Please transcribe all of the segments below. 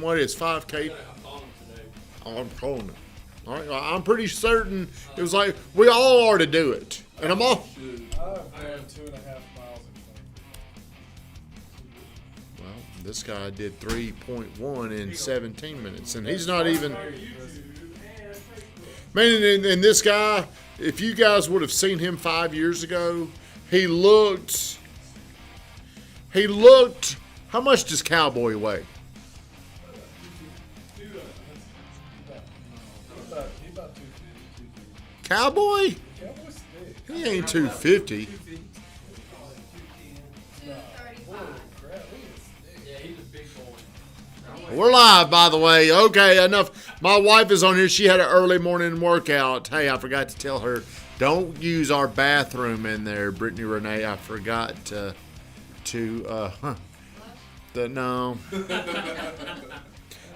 what is 5K? Oh, I'm calling it. All right, well, I'm pretty certain it was like we all are to do it, and I'm all. I've run 2.5 miles. Well, this guy did 3.1 in 17 minutes, and he's not even. Man, and this guy, if you guys would have seen him 5 years ago, he looked. How much does Cowboy weigh? Cowboy? He ain't 250. We're live, by the way. Okay, enough. My wife is on here. She had an early morning workout. Hey, I forgot to tell her, don't use our bathroom in there, Brittany Renee. I forgot no.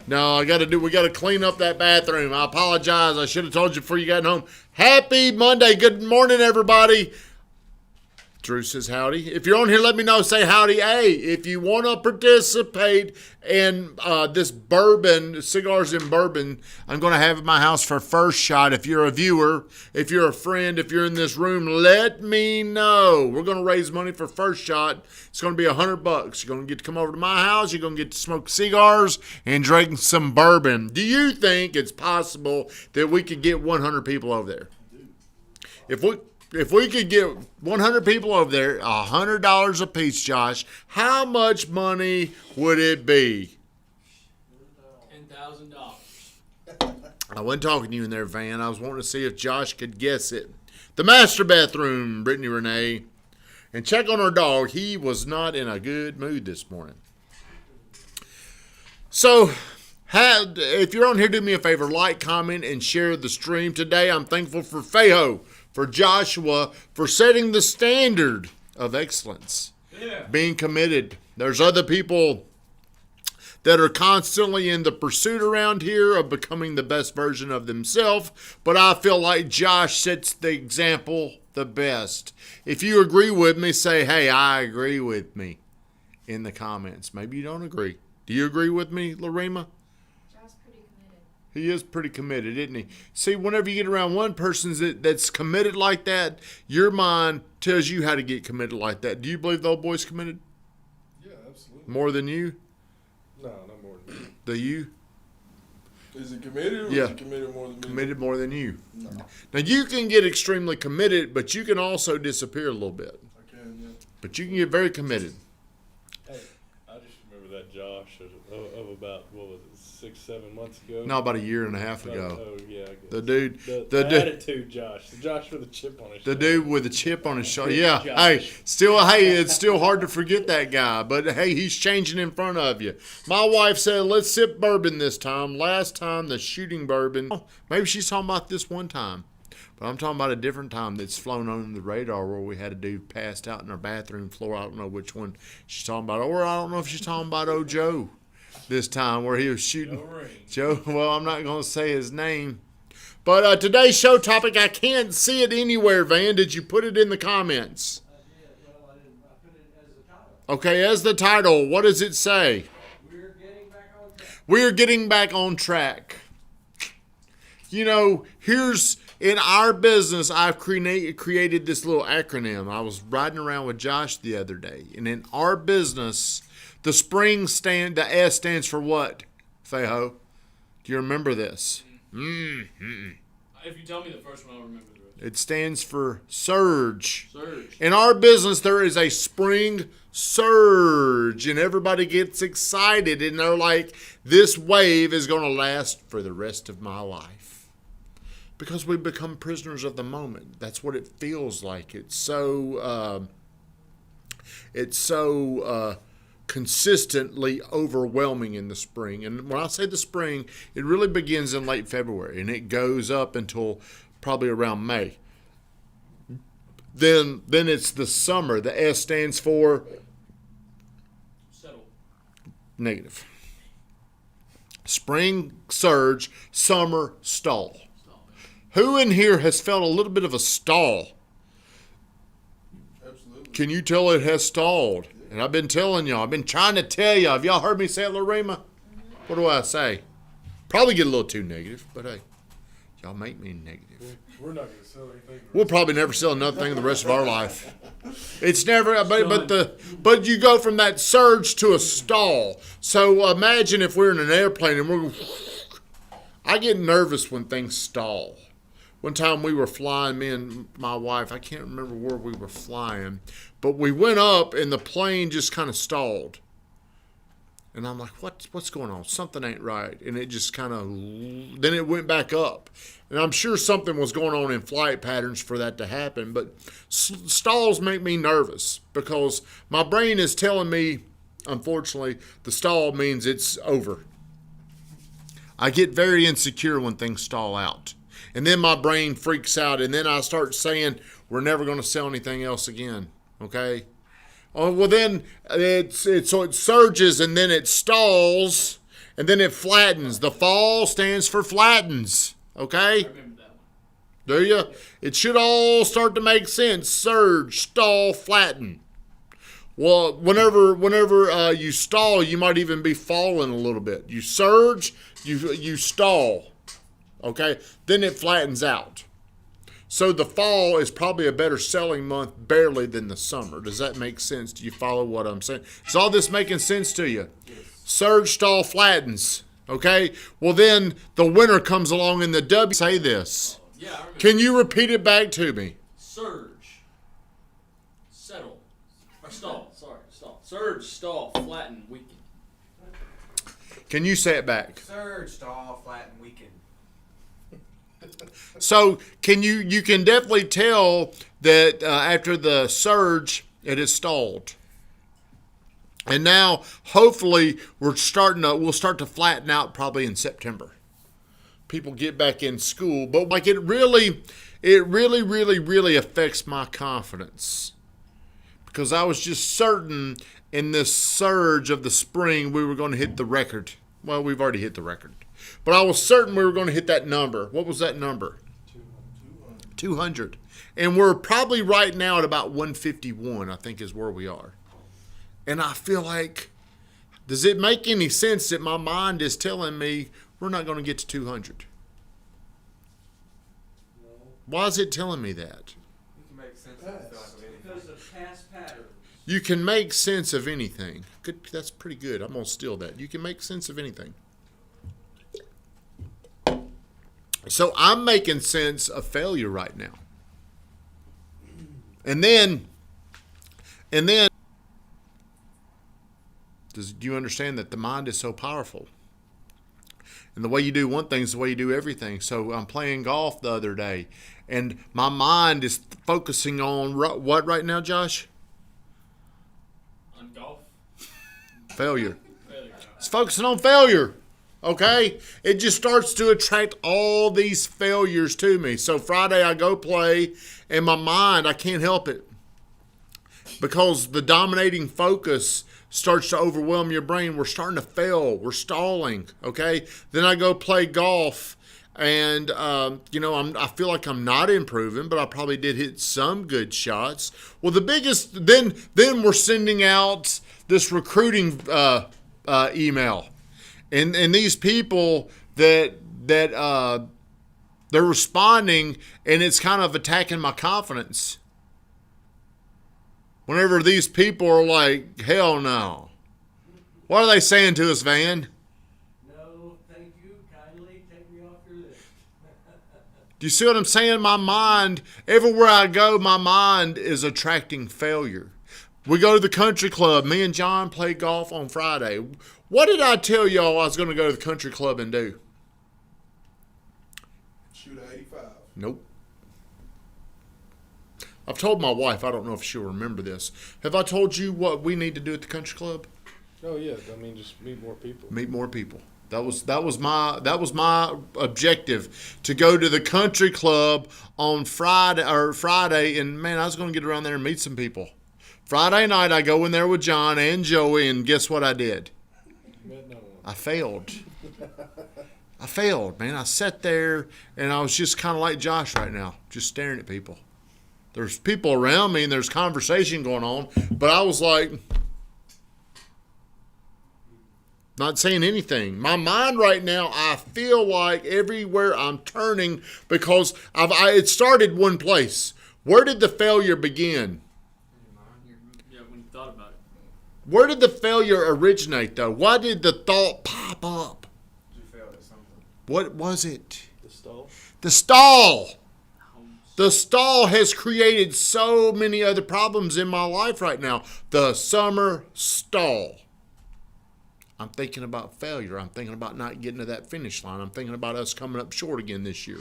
No, we got to clean up that bathroom. I apologize. I should have told you before you got home. Happy Monday. Good morning, everybody. Drew says howdy. If you're on here, let me know. Say howdy. Hey, if you want to participate in this bourbon, cigars and bourbon, I'm going to have at my house for first shot. If you're a viewer, if you're a friend, if you're in this room, let me know. We're going to raise money for first shot. It's going to be $100. You're going to get to come over to my house. You're going to get to smoke cigars and drink some bourbon. Do you think it's possible that we could get 100 people over there? If we could get 100 people over there, $100 a piece, Josh, how much money would it be? $10,000. I wasn't talking to you in there, Van. I was wanting to see if Josh could guess it. The master bathroom, Brittany Renee. And check on our dog. He was not in a good mood this morning. So, if you're on here, do me a favor. Like, comment, and share the stream. Today, I'm thankful for Fejo, for Joshua, for setting the standard of excellence. Yeah. Being committed. There's other people that are constantly in the pursuit around here of becoming the best version of themselves, but I feel like Josh sets the example the best. If you agree with me, say, hey, I agree with me in the comments. Maybe you don't agree. Do you agree with me, Larima? He is pretty committed, isn't he? See, whenever you get around one person that's committed like that, your mind tells you how to get committed like that. Do you believe the old boy's committed? Yeah, absolutely. More than you? No, not more than me. Do you? Is he committed or yeah. is he committed more than me? Committed more than you. No. Now, you can get extremely committed, but you can also disappear a little bit. I can, yeah. But you can get very committed. Hey, I just remember that Josh of about, what was it, 6-7 months ago? No, about a year and a half ago. Oh, yeah, I guess. The dude. The attitude Josh. The Josh with a chip on his shoulder. The dude with a chip on his shoulder. Yeah. Josh. Hey, it's still hard to forget that guy. But, hey, he's changing in front of you. My wife said, let's sip bourbon this time. Last time, the shooting bourbon. Maybe she's talking about this one time. But I'm talking about a different time that's flown on the radar where we had a dude passed out in our bathroom floor. I don't know which one she's talking about. Or I don't know if she's talking about old Joe this time where he was shooting. Joe, well, I'm not going to say his name. But today's show topic, I can't see it anywhere, Van. Did you put it in the comments? I didn't. I put it as the title. Okay, as the title, what does it say? We're getting back on track. We're getting back on track. You know, in our business, I've created this little acronym. I was riding around with Josh the other day. And in our business, the S stands for what, Fejo? Do you remember this? Mm-hmm. If you tell me the first one, I'll remember the rest. It stands for surge. Surge. In our business, there is a spring surge, and everybody gets excited, and they're like, this wave is going to last for the rest of my life. Because we become prisoners of the moment. That's what it feels like. It's so consistently overwhelming in the spring. And when I say the spring, it really begins in late February, and it goes up until probably around May. Then it's the summer. The S stands for settle. Negative. Spring surge, summer stall. Who in here has felt a little bit of a stall? Absolutely. Can you tell it has stalled? And I've been telling y'all. I've been trying to tell y'all. Have y'all heard me say it, Larima? What do I say? Probably get a little too negative, but hey, y'all make me negative. We're not going to sell anything. We'll probably never sell another thing in the rest of our life. It's never, but you go from that surge to a stall. So imagine if we're in an airplane and I get nervous when things stall. One time we were flying, me and my wife, I can't remember where we were flying, but we went up and the plane just kind of stalled. And I'm like, what's going on? Something ain't right. And it just kind of, then it went back up. And I'm sure something was going on in flight patterns for that to happen. But stalls make me nervous because my brain is telling me, unfortunately, the stall means it's over. I get very insecure when things stall out. And then my brain freaks out. And then I start saying, we're never going to sell anything else again. Okay? Oh, well, then so it surges and then it stalls and then it flattens. The fall stands for flattens. Okay? I remember that one. Do you? It should all start to make sense. Surge, stall, flatten. Well, whenever you stall, you might even be falling a little bit. You surge, you stall. Okay? Then it flattens out. So the fall is probably a better selling month barely than the summer. Does that make sense? Do you follow what I'm saying? Is all this making sense to you? Yes. Surge, stall, flattens. Okay? Well, then the winter comes along and the W. Say this. Yeah, I remember. Can you repeat it back to me? Surge. Settle. Or stall. Sorry, stall. Surge, stall, flatten, weaken. Can you say it back? Surge, stall, flatten, weaken. So you can definitely tell that after the surge, it is stalled. And now, hopefully, we'll start to flatten out probably in September. People get back in school, but like it really affects my confidence because I was just certain in this surge of the spring we were going to hit the record. Well, we've already hit the record, but I was certain we were going to hit that number. What was that number? 200. And we're probably right now at about 151, I think is where we are. And I feel like, does it make any sense that my mind is telling me we're not going to get to 200? No. Why is it telling me that? You can make sense of anything. Because of past patterns. You can make sense of anything. Good, that's pretty good. I'm going to steal that. You can make sense of anything. So I'm making sense of failure right now. And then, do you understand that the mind is so powerful? And the way you do one thing is the way you do everything. So I'm playing golf the other day, and my mind is focusing on what right now, Josh? On golf. Failure. Failure. It's focusing on failure. Okay? It just starts to attract all these failures to me. So Friday I go play, and my mind, I can't help it. Because the dominating focus starts to overwhelm your brain. We're starting to fail. We're stalling. Okay? Then I go play golf, and I feel like I'm not improving, but I probably did hit some good shots. Well, the biggest, then we're sending out this recruiting email. And these people that they're responding, and it's kind of attacking my confidence. Whenever these people are like, hell no. What are they saying to us, Van? No, thank you. Kindly take me off your list. Do you see what I'm saying? My mind, everywhere I go, my mind is attracting failure. We go to the country club. Me and John play golf on Friday. What did I tell y'all I was going to go to the country club and do? Shoot a 85. Nope. I've told my wife, I don't know if she'll remember this. Have I told you what we need to do at the country club? Oh yeah, I mean just meet more people. Meet more people. That was my objective, to go to the country club on Friday, and man, I was going to get around there and meet some people. Friday night, I go in there with John and Joey, and guess what I did? Met no one. I failed, man. I sat there, and I was just kind of like Josh right now, just staring at people. There's people around me, and there's conversation going on, but I was like, Not saying anything. My mind right now, I feel like everywhere I'm turning, because it started one place. Where did the failure begin? Yeah, when you thought about it. Where did the failure originate, though? Why did the thought pop up? You failed at something. What was it? The stall. The stall. The stall has created so many other problems in my life right now. The summer stall. I'm thinking about failure. I'm thinking about not getting to that finish line. I'm thinking about us coming up short again this year.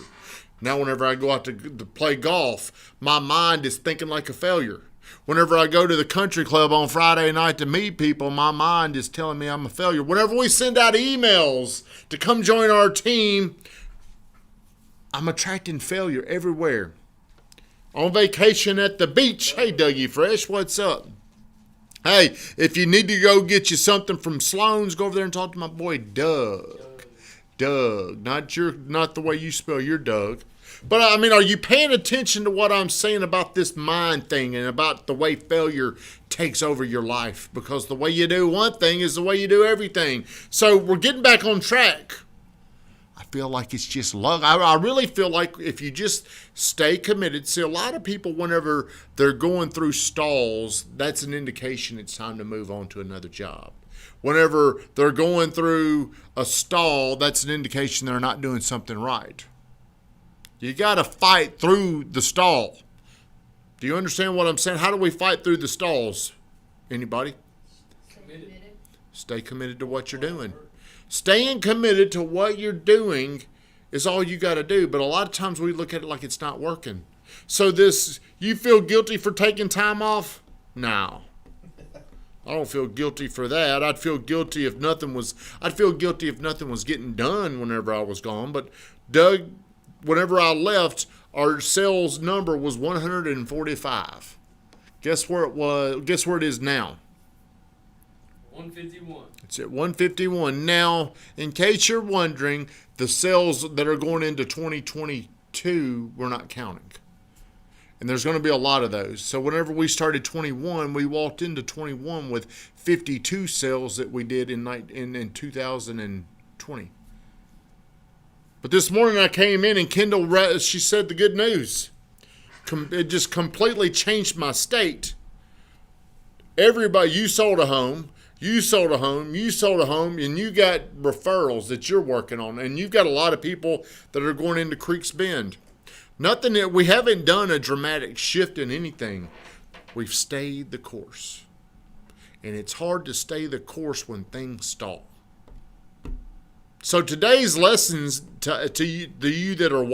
Now whenever I go out to play golf, my mind is thinking like a failure. Whenever I go to the country club on Friday night to meet people, my mind is telling me I'm a failure. Whenever we send out emails to come join our team, I'm attracting failure everywhere. On vacation at the beach. Hey, Dougie Fresh, what's up? Hey, if you need to go get you something from Sloan's, go over there and talk to my boy Doug. Doug. Not the way you spell your Doug. But I mean, are you paying attention to what I'm saying about this mind thing and about the way failure takes over your life? Because the way you do one thing is the way you do everything. So we're getting back on track. I feel like it's just luck. I really feel like if you just stay committed. See, a lot of people, whenever they're going through stalls, that's an indication it's time to move on to another job. Whenever they're going through a stall, that's an indication they're not doing something right. You got to fight through the stall. Do you understand what I'm saying? How do we fight through the stalls? Anybody? Committed. Stay committed to what you're doing. Staying committed to what you're doing is all you got to do. But a lot of times we look at it like it's not working. So you feel guilty for taking time off? No. I don't feel guilty for that. I'd feel guilty if nothing was getting done whenever I was gone. But Doug, whenever I left, our sales number was 145. Guess where it was? Guess where it is now? 151. It's at 151. Now, in case you're wondering, the sales that are going into 2022, we're not counting. And there's going to be a lot of those. So whenever we started 21, we walked into 21 with 52 sales that we did in 2020. But this morning I came in and Kendall, she said the good news. It just completely changed my state. Everybody, you sold a home. You sold a home, and you got referrals that you're working on, and you've got a lot of people that are going into Creeks Bend. Nothing that we haven't done a dramatic shift in anything. We've stayed the course. And it's hard to stay the course when things stall. So today's lessons to you that are watching.